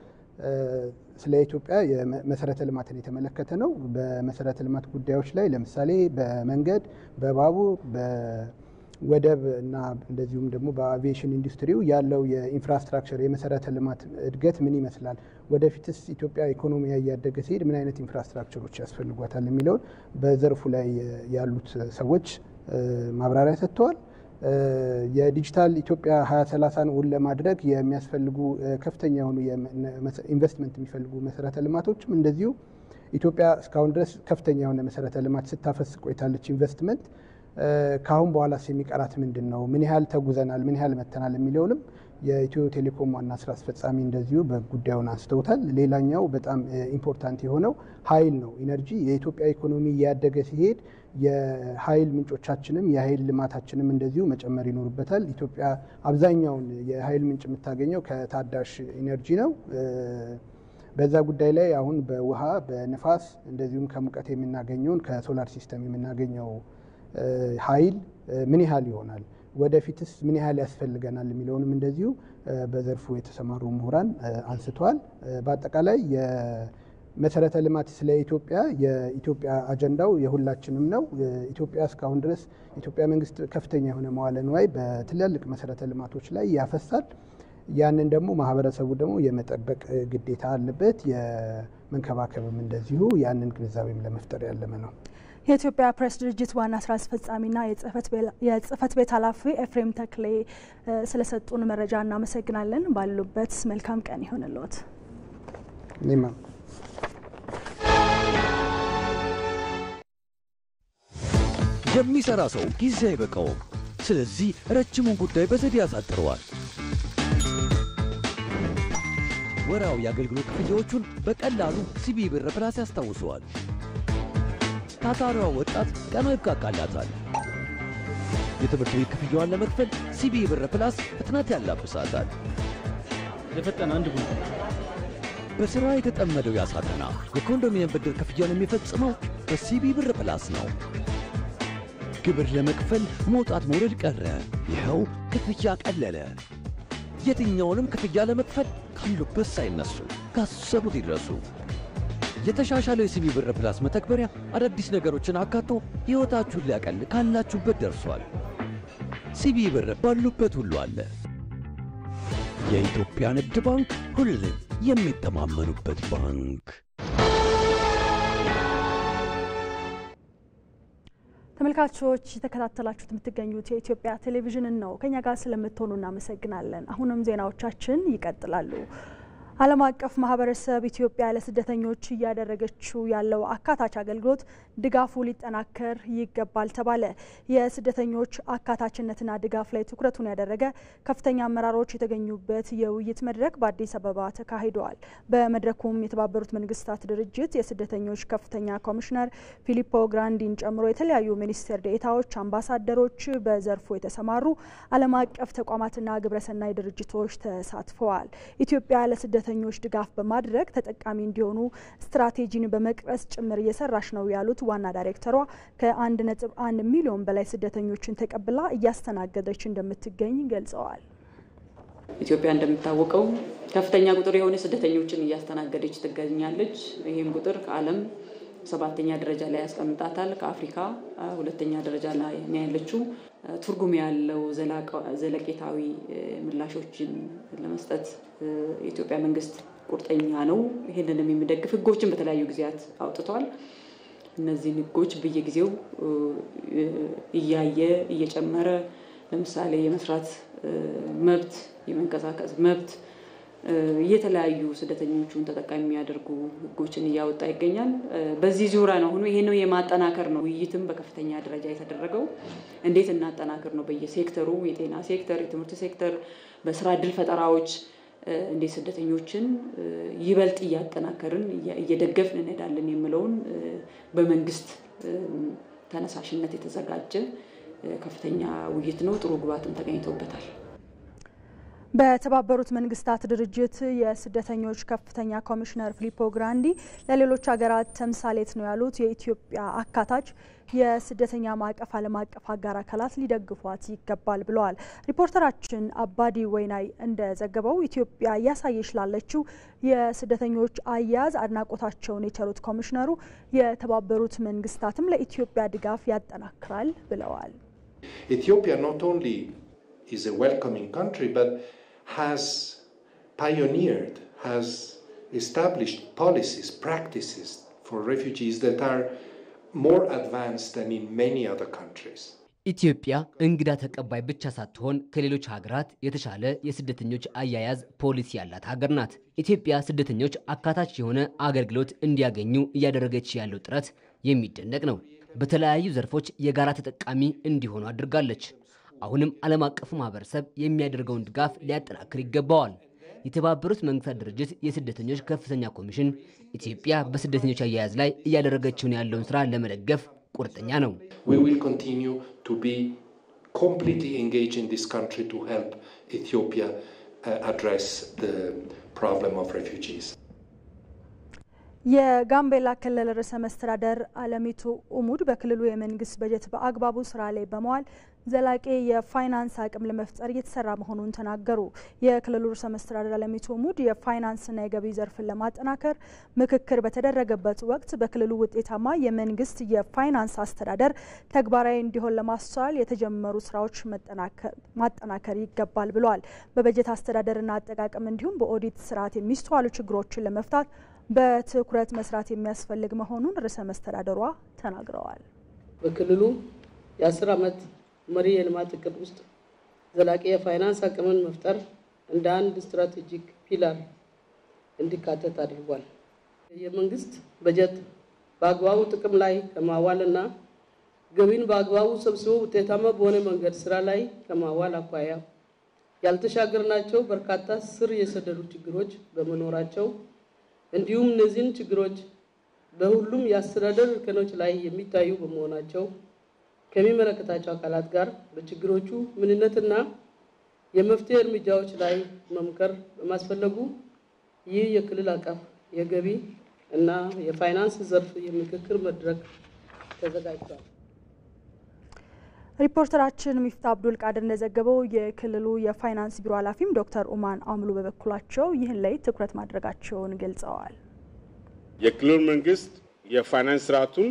ስለ ኢትዮጵያ የመሰረተ ልማትን የተመለከተ ነው። በመሰረተ ልማት ጉዳዮች ላይ ለምሳሌ በመንገድ፣ በባቡር፣ በወደብ እና እንደዚሁም ደግሞ በአቪዬሽን ኢንዱስትሪው ያለው የኢንፍራስትራክቸር የመሰረተ ልማት እድገት ምን ይመስላል፣ ወደፊትስ ኢትዮጵያ ኢኮኖሚ እያደገ ሲሄድ ምን አይነት ኢንፍራስትራክቸሮች ያስፈልጓታል የሚለውን በዘርፉ ላይ ያሉት ሰዎች ማብራሪያ ሰጥተዋል። የዲጂታል ኢትዮጵያ 2030ን እውን ለማድረግ የሚያስፈልጉ ከፍተኛ የሆኑ ኢንቨስትመንት የሚፈልጉ መሰረተ ልማቶችም እንደዚሁ ኢትዮጵያ እስካሁን ድረስ ከፍተኛ የሆነ መሰረተ ልማት ስታፈስ ቆይታለች። ኢንቨስትመንት ካሁን በኋላስ የሚቀራት ምንድን ነው? ምን ያህል ተጉዘናል? ምን ያህል መተናል? የሚለውንም የኢትዮ ቴሌኮም ዋና ስራ አስፈጻሚ እንደዚሁ በጉዳዩን አንስተውታል። ሌላኛው በጣም ኢምፖርታንት የሆነው ኃይል ነው፣ ኢነርጂ። የኢትዮጵያ ኢኮኖሚ እያደገ ሲሄድ የኃይል ምንጮቻችንም የኃይል ልማታችንም እንደዚሁ መጨመር ይኖርበታል። ኢትዮጵያ አብዛኛውን የኃይል ምንጭ የምታገኘው ከታዳሽ ኢነርጂ ነው። በዛ ጉዳይ ላይ አሁን በውሃ በንፋስ እንደዚሁም ከሙቀት የምናገኘውን ከሶላር ሲስተም የምናገኘው ኃይል ምን ያህል ይሆናል፣ ወደፊትስ ምን ያህል ያስፈልገናል የሚለውንም እንደዚሁ በዘርፉ የተሰማሩ ምሁራን አንስተዋል። በአጠቃላይ የመሰረተ ልማት ስለ ኢትዮጵያ የኢትዮጵያ አጀንዳው የሁላችንም ነው። ኢትዮጵያ እስካሁን ድረስ ኢትዮጵያ መንግስት ከፍተኛ የሆነ መዋለ ንዋይ በትላልቅ መሰረተ ልማቶች ላይ ያፈሳል። ያንን ደግሞ ማህበረሰቡ ደግሞ የመጠበቅ ግዴታ አለበት፣ የመንከባከብም እንደዚሁ ያንን ግንዛቤም ለመፍጠር ያለመ ነው። የኢትዮጵያ ፕሬስ ድርጅት ዋና ስራ አስፈጻሚና የጽህፈት ቤት ኃላፊ ኤፍሬም ተክሌ ስለሰጡን መረጃ እናመሰግናለን። ባሉበት መልካም ቀን ይሁንልዎት። የሚሰራ ሰው ጊዜ አይበቃውም። ስለዚህ ረጅሙን ጉዳይ በዘዴ ያሳጥረዋል። ወራዊ የአገልግሎት ክፍያዎቹን በቀላሉ ሲቢ ብር ፕላስ ያስታውሰዋል። ታታሪዋ ወጣት ቀኑ ይብቃቃላታል። የትምህርት ቤት ክፍያዋን ለመክፈል ሲቢ ብር ፕላስ ፍጥነት ያላብሳታል። የፈጠነ አንድ ጉድ በስራ የተጠመደው ያሳተና የኮንዶሚኒየም ብድር ክፍያውን የሚፈጽመው በሲቢ ብር ፕላስ ነው። ግብር ለመክፈል መውጣት መውረድ ቀረ። ይኸው ክፍያ ቀለለ። የትኛውንም ክፍያ ለመክፈል ካሉበት ሳይነሱ ካሰቡት ይድረሱ። የተሻሻለው የሲቢ ብር ፕላስ መተግበሪያ አዳዲስ ነገሮችን አካቶ ሕይወታችሁን ሊያቀል ካላችሁበት ደርሷል። ሲቢ ብር ባሉበት ሁሉ አለ። የኢትዮጵያ ንግድ ባንክ ሁሌም የሚተማመኑበት ባንክ። ተመልካቾች የተከታተላችሁት የምትገኙት የኢትዮጵያ ቴሌቪዥንን ነው። ከኛ ጋር ስለምትሆኑ እናመሰግናለን። አሁንም ዜናዎቻችን ይቀጥላሉ። ዓለም አቀፍ ማህበረሰብ ኢትዮጵያ ለስደተኞች እያደረገችው ያለው አካታች አገልግሎት ድጋፉ ሊጠናከር ይገባል ተባለ። የስደተኞች አካታችነትና ድጋፍ ላይ ትኩረቱን ያደረገ ከፍተኛ አመራሮች የተገኙበት የውይይት መድረክ በአዲስ አበባ ተካሂደዋል። በመድረኩም የተባበሩት መንግስታት ድርጅት የስደተኞች ከፍተኛ ኮሚሽነር ፊሊፖ ግራንዲን ጨምሮ የተለያዩ ሚኒስቴር ዴኤታዎች፣ አምባሳደሮች፣ በዘርፉ የተሰማሩ ዓለም አቀፍ ተቋማትና ግብረሰናይ ድርጅቶች ተሳትፈዋል። ኢትዮጵያ ለስደተኞች ድጋፍ በማድረግ ተጠቃሚ እንዲሆኑ ስትራቴጂን በመቅረጽ ጭምር እየሰራች ነው ያሉት ዋና ዳይሬክተሯ ከ1.1 ሚሊዮን በላይ ስደተኞችን ተቀብላ እያስተናገደች እንደምትገኝ ገልጸዋል። ኢትዮጵያ እንደምታወቀው ከፍተኛ ቁጥር የሆነ ስደተኞችን እያስተናገደች ትገኛለች። ይህም ቁጥር ከዓለም 7ኛ ደረጃ ላይ ያስቀምጣታል። ከአፍሪካ 2ኛ ደረጃ ላይ ነው ያለችው። ትርጉም ያለው ዘለቄታዊ ምላሾችን ለመስጠት የኢትዮጵያ መንግስት ቁርጠኛ ነው። ይሄንንም የሚደግፍ ህጎችን በተለያዩ ጊዜያት አውጥቷል። እነዚህን ህጎች በየጊዜው እያየ እየጨመረ ለምሳሌ የመስራት መብት የመንቀሳቀስ መብት የተለያዩ ስደተኞቹን ተጠቃሚ የሚያደርጉ ህጎችን እያወጣ ይገኛል። በዚህ ዙሪያ ነው ሆኖ ይሄን ነው የማጠናከር ነው ውይይትም በከፍተኛ ደረጃ የተደረገው። እንዴት እናጠናከር ነው በየሴክተሩ የጤና ሴክተር የትምህርት ሴክተር በስራ እድል ፈጠራዎች እንዴት ስደተኞችን ይበልጥ እያጠናከርን እየደገፍን እንሄዳለን የሚለውን በመንግስት ተነሳሽነት የተዘጋጀ ከፍተኛ ውይይት ነው። ጥሩ ግባትም ተገኝቶበታል። በተባበሩት መንግስታት ድርጅት የስደተኞች ከፍተኛ ኮሚሽነር ፊሊፖ ግራንዲ ለሌሎች ሀገራት ተምሳሌት ነው ያሉት የኢትዮጵያ አካታች የስደተኛ ማዕቀፍ ዓለም አቀፍ አጋር አካላት ሊደግፏት ይገባል ብለዋል። ሪፖርተራችን አባዲ ወይናይ እንደዘገበው ኢትዮጵያ እያሳየች ላለችው የስደተኞች አያያዝ አድናቆታቸውን የቸሩት ኮሚሽነሩ የተባበሩት መንግስታትም ለኢትዮጵያ ድጋፍ ያጠናክራል ብለዋል። Ethiopia not only is a welcoming country but has pioneered, has established policies, practices for refugees that are more advanced than in many other countries. ኢትዮጵያ እንግዳ ተቀባይ ብቻ ሳትሆን ከሌሎች ሀገራት የተሻለ የስደተኞች አያያዝ ፖሊሲ ያላት ሀገር ናት። ኢትዮጵያ ስደተኞች አካታች የሆነ አገልግሎት እንዲያገኙ እያደረገች ያለው ጥረት የሚደነቅ ነው። በተለያዩ ዘርፎች የጋራ ተጠቃሚ እንዲሆኑ አድርጋለች። አሁንም ዓለም አቀፉ ማህበረሰብ የሚያደርገውን ድጋፍ ሊያጠናክር ይገባዋል። የተባበሩት መንግስታት ድርጅት የስደተኞች ከፍተኛ ኮሚሽን ኢትዮጵያ በስደተኞች አያያዝ ላይ እያደረገችውን ያለውን ስራ ለመደገፍ ቁርጠኛ ነው። We will continue to be completely engaged in this country to help Ethiopia address the problem of refugees. የጋምቤላ ክልል ርዕሰ መስተዳደር አለሚቱ ኡሙድ በክልሉ የመንግስት በጀት በአግባቡ ስራ ላይ በመዋል ዘላቂ የፋይናንስ አቅም ለመፍጠር እየተሰራ መሆኑን ተናገሩ። የክልሉ ርዕሰ መስተዳደር አለሚቱ ኡሙድ የፋይናንስና የገቢ ዘርፍን ለማጠናከር ምክክር በተደረገበት ወቅት በክልሉ ውጤታማ የመንግስት የፋይናንስ አስተዳደር ተግባራዊ እንዲሆን ለማስቻል የተጀመሩ ስራዎች ማጠናከር ይገባል ብለዋል። በበጀት አስተዳደርና አጠቃቀም እንዲሁም በኦዲት ስርዓት የሚስተዋሉ ችግሮችን ለመፍታት በትኩረት መስራት የሚያስፈልግ መሆኑን ርዕሰ መስተዳደሯ ተናግረዋል። በክልሉ የ10 ዓመት መሪ የልማት እቅድ ውስጥ ዘላቂ የፋይናንስ አቅምን መፍጠር እንደ አንድ ስትራቴጂክ ፒላር እንዲካተት አድርጓል። የመንግስት በጀት በአግባቡ ጥቅም ላይ ከማዋልና ገቢን በአግባቡ ሰብስቦ ውጤታማ በሆነ መንገድ ስራ ላይ ከማዋል አኳያ ያልተሻገርናቸው በርካታ ስር የሰደዱ ችግሮች በመኖራቸው እንዲሁም እነዚህን ችግሮች በሁሉም የአስተዳደር እርከኖች ላይ የሚታዩ በመሆናቸው ከሚመለከታቸው አካላት ጋር በችግሮቹ ምንነትና የመፍትሄ እርምጃዎች ላይ መምከር በማስፈለጉ ይህ የክልል አቀፍ የገቢ እና የፋይናንስ ዘርፍ የምክክር መድረክ ተዘጋጅቷል። ሪፖርተራችን ሚፍታ አብዱል ቃድር እንደዘገበው የክልሉ የፋይናንስ ቢሮ ኃላፊም ዶክተር ኡማን አምሉ በበኩላቸው ይህን ላይ ትኩረት ማድረጋቸውን ገልጸዋል። የክልሉ መንግስት የፋይናንስ ስርዓቱን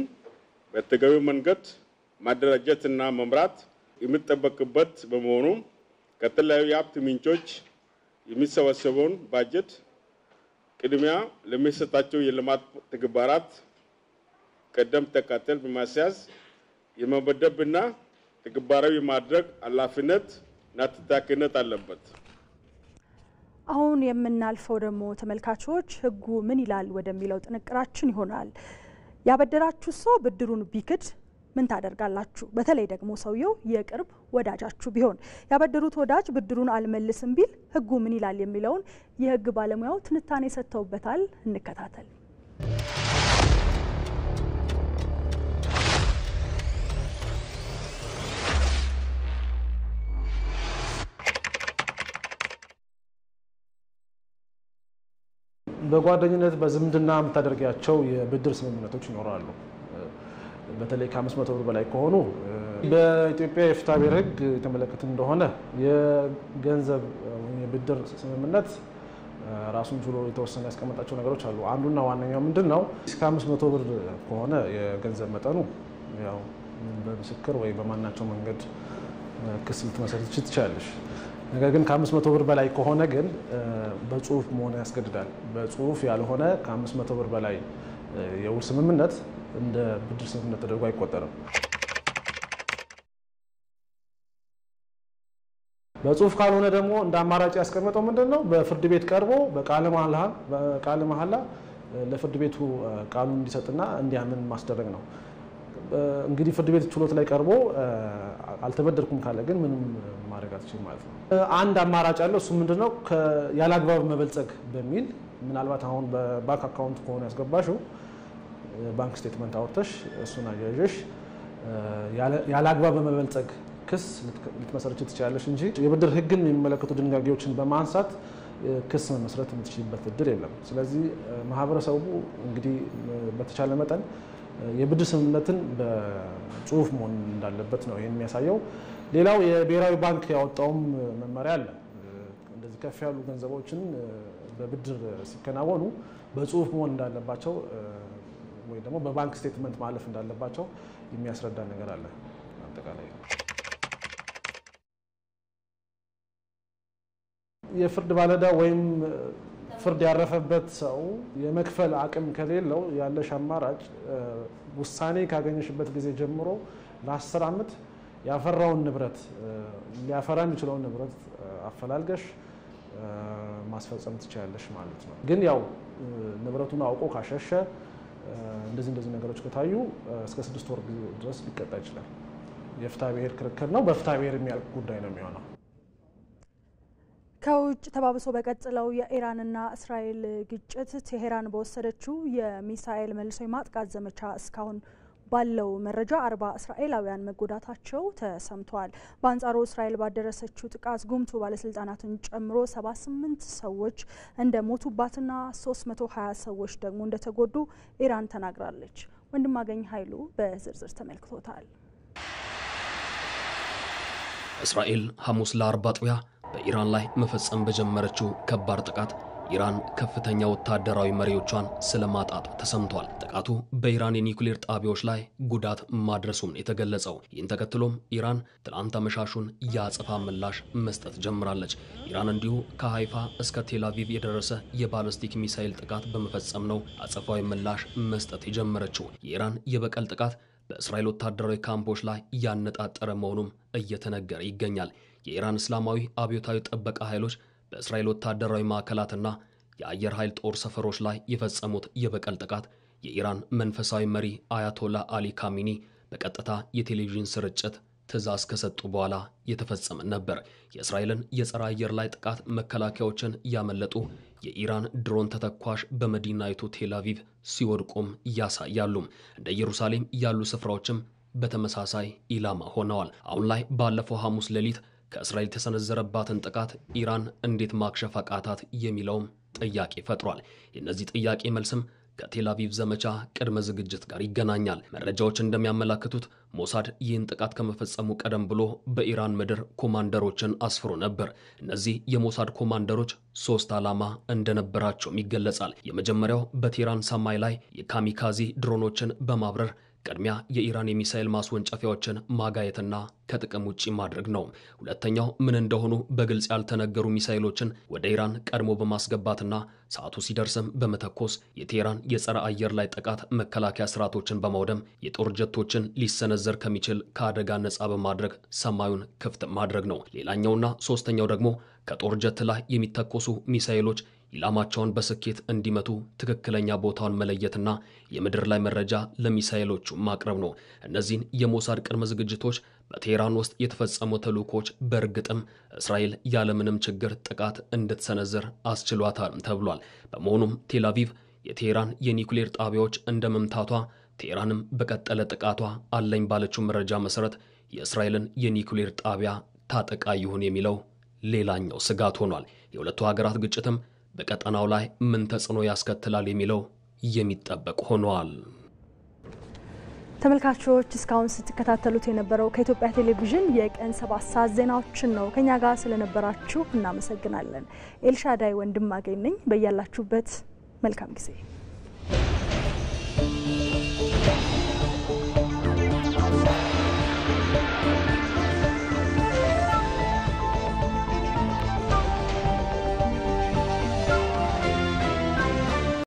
በተገቢው መንገድ ማደራጀትና መምራት የሚጠበቅበት በመሆኑ ከተለያዩ የሀብት ምንጮች የሚሰበሰበውን ባጀት ቅድሚያ ለሚሰጣቸው የልማት ተግባራት ቀደም ተከተል በማስያዝ የመመደብና ተግባራዊ ማድረግ ኃላፊነትና ተጠያቂነት አለበት። አሁን የምናልፈው ደግሞ ተመልካቾች ህጉ ምን ይላል ወደሚለው ጥንቅራችን ይሆናል። ያበደራችሁ ሰው ብድሩን ቢክድ ምን ታደርጋላችሁ? በተለይ ደግሞ ሰውየው የቅርብ ወዳጃችሁ ቢሆን ያበደሩት ወዳጅ ብድሩን አልመልስም ቢል ህጉ ምን ይላል የሚለውን የህግ ባለሙያው ትንታኔ ሰጥተውበታል። እንከታተል። በጓደኝነት በዝምድና የምታደርጋቸው የብድር ስምምነቶች ይኖራሉ። በተለይ ከ500 ብር በላይ ከሆኑ በኢትዮጵያ የፍትሐ ብሔር ህግ የተመለከተ እንደሆነ የገንዘብ የብድር ስምምነት ራሱን ችሎ የተወሰነ ያስቀመጣቸው ነገሮች አሉ። አንዱና ዋነኛው ምንድነው? እስከ 500 ብር ከሆነ የገንዘብ መጠኑ ያው በምስክር ወይ በማናቸው መንገድ ክስ ልትመሰርች ትችላለሽ። ነገር ግን ከ500 ብር በላይ ከሆነ ግን በጽሁፍ መሆን ያስገድዳል። በጽሁፍ ያልሆነ ከ500 ብር በላይ የውል ስምምነት እንደ ብድር ስምምነት ተደርጎ አይቆጠርም። በጽሁፍ ካልሆነ ደግሞ እንደ አማራጭ ያስቀመጠው ምንድነው? በፍርድ ቤት ቀርቦ በቃለ መሐላ ለፍርድ ቤቱ ቃሉን እንዲሰጥና እንዲያምን ማስደረግ ነው። እንግዲህ ፍርድ ቤት ችሎት ላይ ቀርቦ አልተበደርኩም ካለ ግን ምንም ማድረግ አትችልም ማለት ነው። አንድ አማራጭ አለው። እሱ ምንድነው? ያላግባብ መበልጸግ በሚል ምናልባት አሁን በባንክ አካውንት ከሆነ ያስገባሽው ባንክ ስቴትመንት አውጥተሽ እሱን አያይዘሽ ያላግባብ መበልጸግ ክስ ልትመሰርች ትችላለሽ እንጂ የብድር ህግን የሚመለከቱ ድንጋጌዎችን በማንሳት ክስ መመስረት የምትችልበት እድል የለም። ስለዚህ ማህበረሰቡ እንግዲህ በተቻለ መጠን የብድር ስምምነትን በጽሁፍ መሆን እንዳለበት ነው ይሄን የሚያሳየው። ሌላው የብሔራዊ ባንክ ያወጣውም መመሪያ አለ። እንደዚህ ከፍ ያሉ ገንዘቦችን በብድር ሲከናወኑ በጽሁፍ መሆን እንዳለባቸው ወይ ደግሞ በባንክ ስቴትመንት ማለፍ እንዳለባቸው የሚያስረዳ ነገር አለ። አጠቃላይ የፍርድ ባለዕዳ ወይም ፍርድ ያረፈበት ሰው የመክፈል አቅም ከሌለው ያለሽ አማራጭ ውሳኔ ካገኘሽበት ጊዜ ጀምሮ ለ10 ዓመት ያፈራውን ንብረት ሊያፈራ የሚችለውን ንብረት አፈላልገሽ ማስፈጸም ትችላለሽ ማለት ነው። ግን ያው ንብረቱን አውቆ ካሸሸ እንደዚህ ነገሮች ከታዩ እስከ 6 ወር ድረስ ሊቀጣ ይችላል። የፍትሐ ብሔር ክርክር ነው። በፍትሐ ብሔር የሚያልቅ ጉዳይ ነው የሚሆነው። ከውጭ ተባብሶ በቀጥለው የኢራንና እስራኤል ግጭት ቴሄራን በወሰደችው የሚሳኤል መልሶ የማጥቃት ዘመቻ እስካሁን ባለው መረጃ 40 እስራኤላውያን መጎዳታቸው ተሰምቷል። በአንጻሩ እስራኤል ባደረሰችው ጥቃት ጉምቱ ባለስልጣናትን ጨምሮ 78 ሰዎች እንደሞቱባትና 320 ሰዎች ደግሞ እንደተጎዱ ኢራን ተናግራለች። ወንድማገኝ ኃይሉ በዝርዝር ተመልክቶታል። እስራኤል ሐሙስ ለአርብ አጥቢያ በኢራን ላይ መፈጸም በጀመረችው ከባድ ጥቃት ኢራን ከፍተኛ ወታደራዊ መሪዎቿን ስለማጣት ተሰምቷል። ጥቃቱ በኢራን የኒውክሌር ጣቢያዎች ላይ ጉዳት ማድረሱም የተገለጸው። ይህን ተከትሎም ኢራን ትላንት አመሻሹን የአጸፋ ምላሽ መስጠት ጀምራለች። ኢራን እንዲሁ ከሃይፋ እስከ ቴል አቪቭ የደረሰ የባለስቲክ ሚሳኤል ጥቃት በመፈጸም ነው አጸፋዊ ምላሽ መስጠት የጀመረችው። የኢራን የበቀል ጥቃት በእስራኤል ወታደራዊ ካምፖች ላይ ያነጣጠረ መሆኑም እየተነገረ ይገኛል። የኢራን እስላማዊ አብዮታዊ ጥበቃ ኃይሎች በእስራኤል ወታደራዊ ማዕከላትና የአየር ኃይል ጦር ሰፈሮች ላይ የፈጸሙት የበቀል ጥቃት የኢራን መንፈሳዊ መሪ አያቶላ አሊ ካሚኒ በቀጥታ የቴሌቪዥን ስርጭት ትዕዛዝ ከሰጡ በኋላ የተፈጸመ ነበር። የእስራኤልን የጸረ አየር ላይ ጥቃት መከላከያዎችን ያመለጡ የኢራን ድሮን ተተኳሽ በመዲናይቱ ቴል አቪቭ ሲወድቁም ያሳያሉ። እንደ ኢየሩሳሌም ያሉ ስፍራዎችም በተመሳሳይ ኢላማ ሆነዋል። አሁን ላይ ባለፈው ሐሙስ ሌሊት ከእስራኤል የተሰነዘረባትን ጥቃት ኢራን እንዴት ማክሸፍ አቃታት የሚለውም ጥያቄ ፈጥሯል። የነዚህ ጥያቄ መልስም ከቴል አቪቭ ዘመቻ ቅድመ ዝግጅት ጋር ይገናኛል። መረጃዎች እንደሚያመላክቱት ሞሳድ ይህን ጥቃት ከመፈጸሙ ቀደም ብሎ በኢራን ምድር ኮማንደሮችን አስፍሮ ነበር። እነዚህ የሞሳድ ኮማንደሮች 3 ዓላማ እንደነበራቸውም ይገለጻል። የመጀመሪያው በቴህራን ሰማይ ላይ የካሚካዚ ድሮኖችን በማብረር ቅድሚያ የኢራን የሚሳኤል ማስወንጨፊያዎችን ማጋየትና ከጥቅም ውጪ ማድረግ ነው። ሁለተኛው ምን እንደሆኑ በግልጽ ያልተነገሩ ሚሳኤሎችን ወደ ኢራን ቀድሞ በማስገባትና ሰዓቱ ሲደርስም በመተኮስ የቴህራን የጸረ አየር ላይ ጥቃት መከላከያ ስርዓቶችን በማውደም የጦር ጀቶችን ሊሰነዘር ከሚችል ከአደጋ ነፃ በማድረግ ሰማዩን ክፍት ማድረግ ነው። ሌላኛውና ሶስተኛው ደግሞ ከጦር ጀት ላይ የሚተኮሱ ሚሳኤሎች ኢላማቸውን በስኬት እንዲመቱ ትክክለኛ ቦታውን መለየትና የምድር ላይ መረጃ ለሚሳኤሎቹ ማቅረብ ነው። እነዚህን የሞሳድ ቅድመ ዝግጅቶች በቴህራን ውስጥ የተፈጸሙ ተልዕኮች በእርግጥም እስራኤል ያለምንም ችግር ጥቃት እንድትሰነዝር አስችሏታል ተብሏል። በመሆኑም ቴል አቪቭ የቴህራን የኒውክሌር ጣቢያዎች እንደ መምታቷ ቴህራንም በቀጠለ ጥቃቷ አለኝ ባለችው መረጃ መሰረት የእስራኤልን የኒውክሌር ጣቢያ ታጠቃ ይሁን የሚለው ሌላኛው ስጋት ሆኗል። የሁለቱ ሀገራት ግጭትም በቀጠናው ላይ ምን ተጽዕኖ ያስከትላል የሚለው የሚጠበቅ ሆኗል። ተመልካቾች እስካሁን ስትከታተሉት የነበረው ከኢትዮጵያ ቴሌቪዥን የቀን 7 ሰዓት ዜናዎችን ነው። ከኛ ጋር ስለነበራችሁ እናመሰግናለን። ኤልሻዳይ ወንድማገኝ ነኝ። በያላችሁበት መልካም ጊዜ